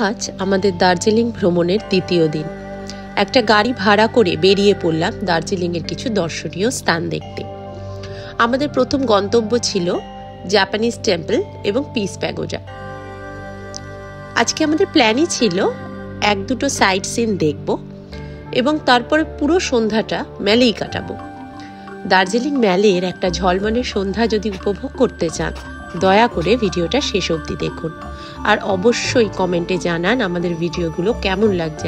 আজ আমাদের দার্জিলিং ভ্রমণের দ্বিতীয় দিন। একটা গাড়ি ভাড়া করে বেরিয়ে পড়লাম দার্জিলিংয়ের কিছু দর্শনীয় স্থান দেখতে। আমাদের প্রথম গন্তব্য ছিল জাপানিজ টেম্পল এবং পিস প্যাগোডা। আজকে আমাদের প্ল্যানই ছিল এক দুটো সাইট সিন দেখব এবং তারপরে পুরো সন্ধ্যাটা ম্যালেই কাটাবো। দার্জিলিং ম্যালের একটা ঝলমলে সন্ধ্যা যদি উপভোগ করতে চান, দয়া করে ভিডিওটা শেষ অবধি দেখুন। আর অবশ্যই কমেন্টে জানান আমাদের ভিডিওগুলো কেমন লাগছে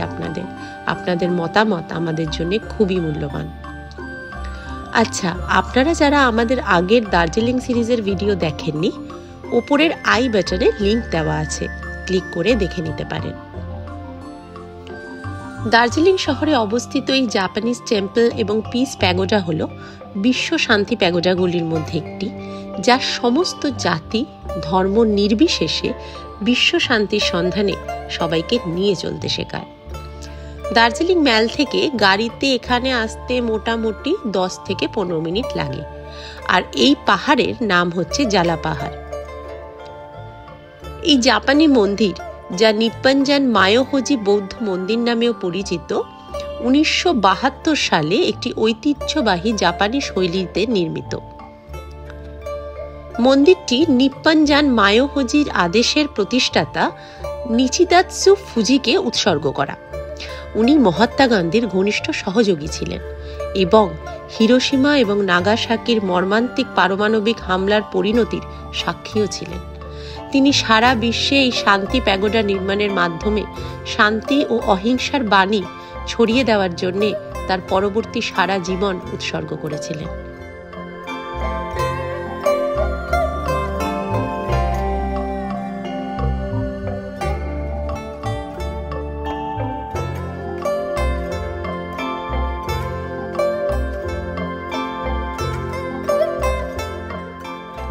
আপনাদের মতামত আমাদের জন্য খুবই মূল্যবান। আচ্ছা, আপনারা যারা আমাদের আগের দার্জিলিং সিরিজের ভিডিও দেখেননি, ওপরের আই বাটনে লিংক দেওয়া আছে, ক্লিক করে দেখে নিতে পারেন। দার্জিলিং শহরে অবস্থিত এই জাপানিজ টেম্পল এবং পিস প্যাগোডা হলো বিশ্ব শান্তি প্যাগোডাগুলির মধ্যে একটি, যা সমস্ত জাতি ধর্ম নির্বিশেষে বিশ্ব শান্তির সন্ধানে সবাইকে নিয়ে চলতে শেখায়। দার্জিলিং ম্যাল থেকে গাড়িতে এখানে আসতে মোটামুটি 10 থেকে 15 মিনিট লাগে। আর এই পাহাড়ের নাম হচ্ছে জালা পাহাড়। এই জাপানি মন্দির, যা নিপ্পনজান মায়োহোজি বৌদ্ধ মন্দির নামেও পরিচিত, 1972 সালে একটি ঐতিহ্যবাহী জাপানি শৈলীতে নির্মিত। মন্দিরটি নিপ্পনজান মায়োহোজির আদেশের প্রতিষ্ঠাতা নিচিদাৎসু ফুজিকে উৎসর্গ করা। উনি মহাত্মা গান্ধীর ঘনিষ্ঠ সহযোগী ছিলেন এবং হিরোশিমা এবং নাগাসাকির মর্মান্তিক পারমাণবিক হামলার পরিণতির সাক্ষীও ছিলেন। তিনি সারা বিশ্বে এই শান্তি প্যাগোডা নির্মাণের মাধ্যমে শান্তি ও অহিংসার বাণী ছড়িয়ে দেওয়ার জন্য তার পরবর্তী সারা জীবন উৎসর্গ করেছিলেন।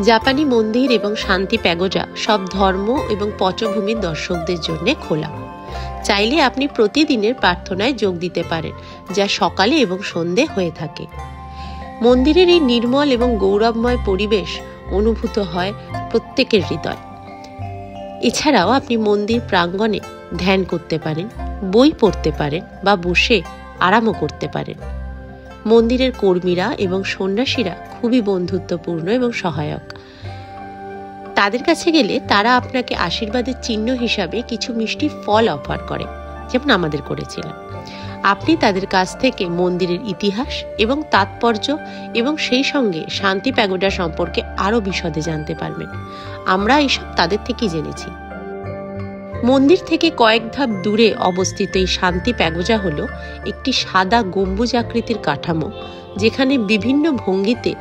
জাপানি মন্দির এবং শান্তি প্যাগোডা সব ধর্ম এবং পটভূমির দর্শকদের জন্য খোলা। চাইলে আপনি প্রতিদিনের প্রার্থনায় যোগ দিতে পারেন, যা সকালে এবং সন্ধে হয়ে থাকে। মন্দিরের এই নির্মল এবং গৌরবময় পরিবেশ অনুভূত হয় প্রত্যেকের হৃদয়। এছাড়াও আপনি মন্দির প্রাঙ্গণে ধ্যান করতে পারেন, বই পড়তে পারেন বা বসে আরামও করতে পারেন। মন্দিরের কর্মীরা এবং সন্ন্যাসীরা খুবই বন্ধুত্বপূর্ণ এবং সহায়ক। তাদের কাছে গেলে তারা আপনাকে আশীর্বাদের চিহ্ন হিসাবে কিছু মিষ্টি ফল অফার করে, যেমন আমাদের করেছিলেন। আপনি তাদের কাছ থেকে মন্দিরের ইতিহাস এবং তাৎপর্য এবং সেই সঙ্গে শান্তি প্যাগোডা সম্পর্কে আরো বিশদে জানতে পারবেন। আমরা এইসব তাদের থেকেই জেনেছি। মন্দির থেকে কয়েক ধাপ দূরে অবস্থিত এই শান্তি প্যাগোডা হলো একটি সাদা গম্বুজ আকৃতির কাঠামো, যেখানে বিভিন্ন ভঙ্গিতে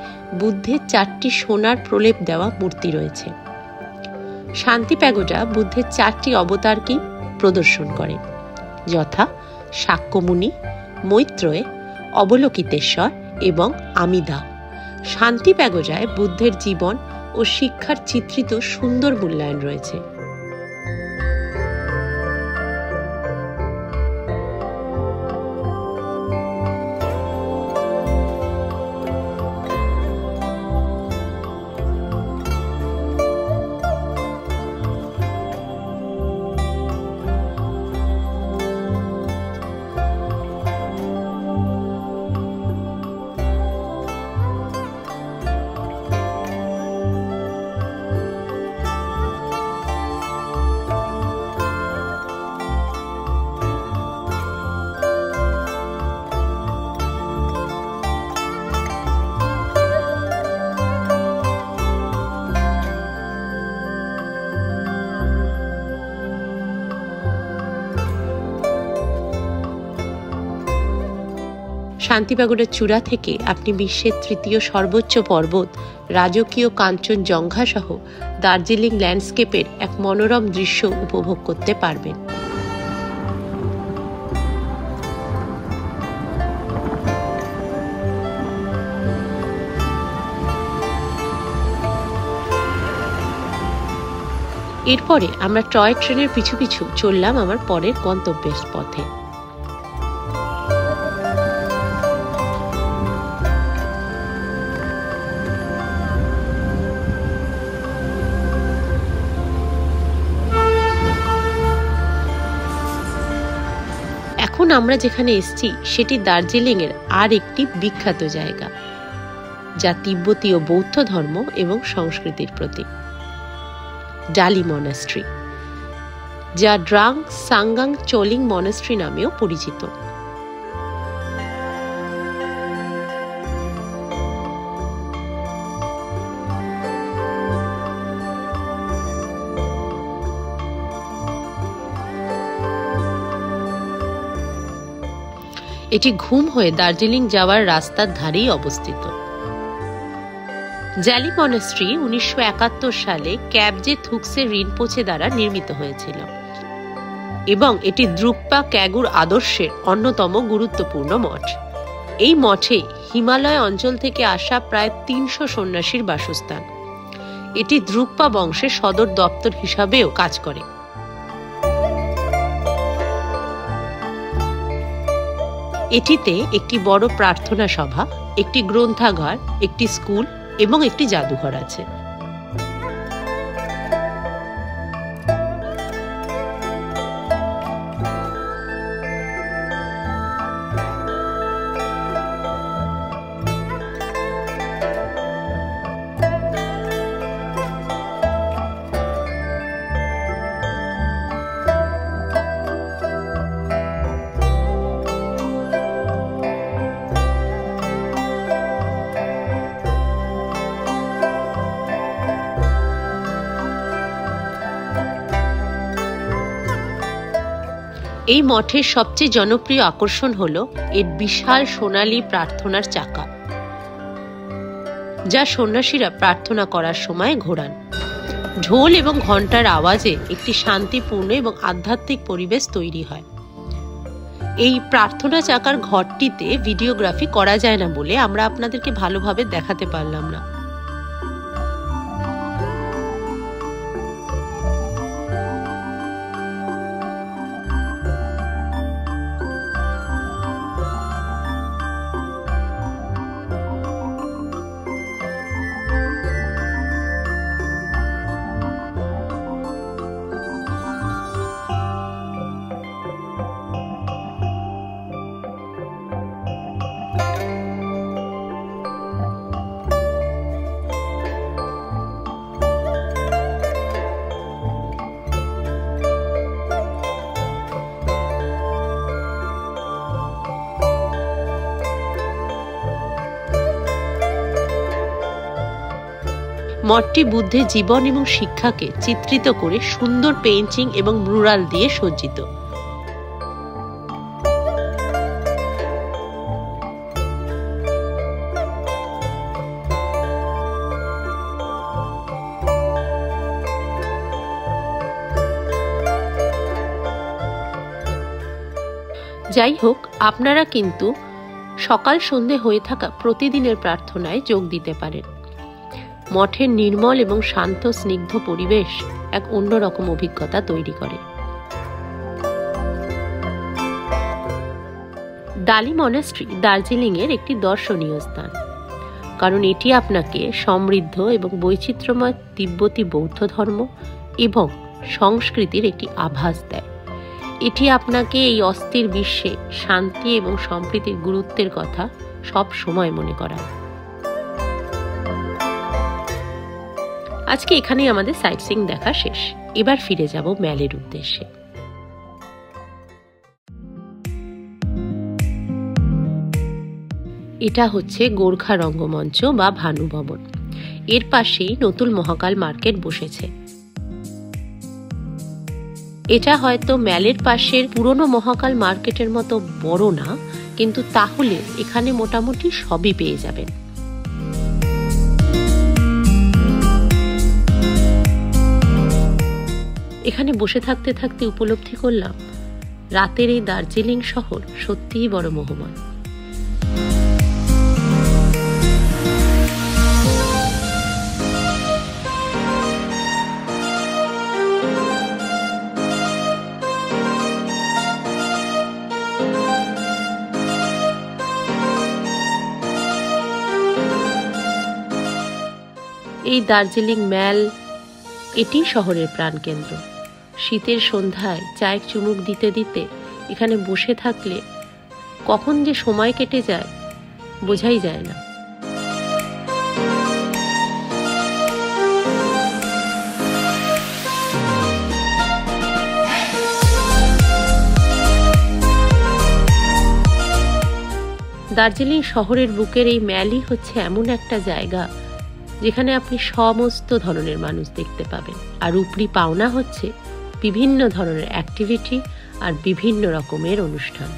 বুদ্ধের 4টি সোনার প্রলেপ দেওয়া মূর্তি রয়েছে। শান্তি প্যাগোডা বুদ্ধের 4টি অবতারকেই প্রদর্শন করে, যথা শাক্যমুনি, মৈত্রেয়, অবলোকিতেশ্বর এবং আমিদা। শান্তি প্যাগোডায় বুদ্ধের জীবন ও শিক্ষার চিত্রিত সুন্দর মূল্যায়ন রয়েছে। শান্তি প্যাগোডার চূড়া থেকে আপনি বিশ্বের 3য় সর্বোচ্চ পর্বত রাজকীয় কাঞ্চনজঙ্ঘা সহ দার্জিলিং ল্যান্ডস্কেপের এক মনোরম দৃশ্য উপভোগ করতে পারবেন। এরপরে আমরা টয় ট্রেনের পিছু পিছু চললাম আমার পরের গন্তব্যের পথে। এখন আমরা যেখানে এসেছি সেটি দার্জিলিং এর আর একটি বিখ্যাত জায়গা, যা তিব্বতীয় বৌদ্ধ ধর্ম এবং সংস্কৃতির প্রতীক, ডালি মনাস্ট্রি, যা ড্রাং সাঙ্গাং চোলিং মনাস্ট্রি নামেও পরিচিত। এটি ঘুম হয়ে দার্জিলিং যাওয়ার রাস্তার ধারেই অবস্থিত। জালি মনাস্ট্রি 1971 সালে ক্যাবজে থুকসে রিনপোচে দ্বারা নির্মিত হয়েছিল এবং এটি দ্রুকপা ক্যাগুর আদর্শের অন্যতম গুরুত্বপূর্ণ মঠ। এই মঠে হিমালয় অঞ্চল থেকে আসা প্রায় 300 সন্ন্যাসীর বাসস্থান। এটি দ্রুকপা বংশের সদর দপ্তর হিসাবেও কাজ করে। এটিতে একটি বড় প্রার্থনা সভা, একটি গ্রন্থাগার, একটি স্কুল এবং একটি জাদুঘর আছে। এই মঠের সবচেয়ে জনপ্রিয় আকর্ষণ হলো এর বিশাল সোনালী প্রার্থনার চাকা, যা সন্ন্যাসীরা প্রার্থনা করার সময় ঘোরান। ঢোল এবং ঘণ্টার আওয়াজে একটি শান্তিপূর্ণ এবং আধ্যাত্মিক পরিবেশ তৈরি হয়। এই প্রার্থনা চাকার ঘরটিতে ভিডিওগ্রাফি করা যায় না বলে আমরা আপনাদেরকে ভালোভাবে দেখাতে পারলাম না। মঠটি বুদ্ধের জীবন এবং শিক্ষাকে চিত্রিত করে সুন্দর পেইন্টিং এবং ম্যুরাল দিয়ে সজ্জিত। যাই হোক, আপনারা কিন্তু সকাল সন্ধে হয়ে থাকা প্রতিদিনের প্রার্থনায় যোগ দিতে পারেন। মঠের নির্মল এবং শান্ত স্নিগ্ধ পরিবেশ এক অন্যরকম অভিজ্ঞতা তৈরি করে। ডালি মনাস্ট্রি দার্জিলিং এর একটি দর্শনীয় স্থান, কারণ এটি আপনাকে সমৃদ্ধ এবং বৈচিত্র্যময় তিব্বতী বৌদ্ধ ধর্ম এবং সংস্কৃতির একটি আভাস দেয়। এটি আপনাকে এই অস্থির বিশ্বে শান্তি এবং সম্প্রীতির গুরুত্বের কথা সব সময় মনে করায়। আজকে এখানেই আমাদের সাইট সিইং দেখা শেষ। এবার ফিরে যাব ম্যালের উদ্দেশ্যে। এটা হচ্ছে গোর্খা রঙ্গমঞ্চ বা ভানু ভবন। এর পাশেই নতুন মহাকাল মার্কেট বসেছে। এটা হয়তো ম্যালের পাশের পুরনো মহাকাল মার্কেটের মতো বড় না, কিন্তু তাহলে এখানে মোটামুটি সবই পেয়ে যাবেন। এখানে বসে থাকতে থাকতে উপলব্ধি করলাম রাতের এই দার্জিলিং শহর সত্যিই বড় মোহময়। এই দার্জিলিং ম্যাল, এটি শহরের প্রাণকেন্দ্র। শীতের সন্ধ্যায় চায়ের চুমুক দিতে দিতে এখানে বসে থাকলে কখন যে সময় কেটে যায় বোঝাই যায় না। দার্জিলিং শহরের বুকের এই ম্যালি হচ্ছে এমন একটা জায়গা যেখানে আপনি সমস্ত ধরনের মানুষ দেখতে পাবেন। আর উপরি পাওনা হচ্ছে বিভিন্ন ধরনের অ্যাক্টিভিটি আর বিভিন্ন রকমের অনুষ্ঠান।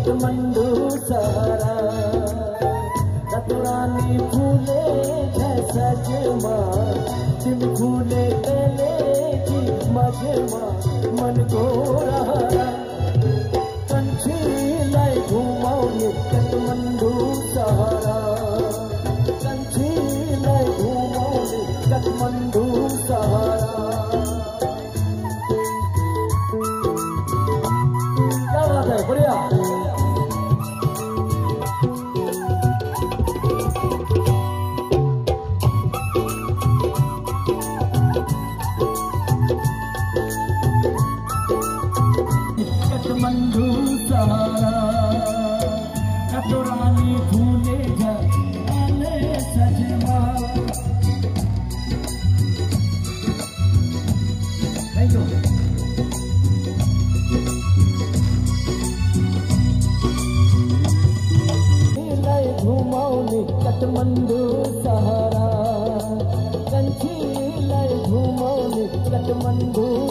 काठमांडू सारा कतरानी फूले सजमा तिमी फुले पेलेची माझेमा मन गोरा कंचीलाई घुमाउने काठमाडौँ सहारा कंचीलाई घुमाउने काठमाडौँ सहारा क्या बात है बढ़िया काठमाडौँ सहारा कटोरानी फूले जाले सजमा थैंक यू लाई घुमाउने काठमाडौँ सहारा कंचीलाई घुमाउने काठमाडौँ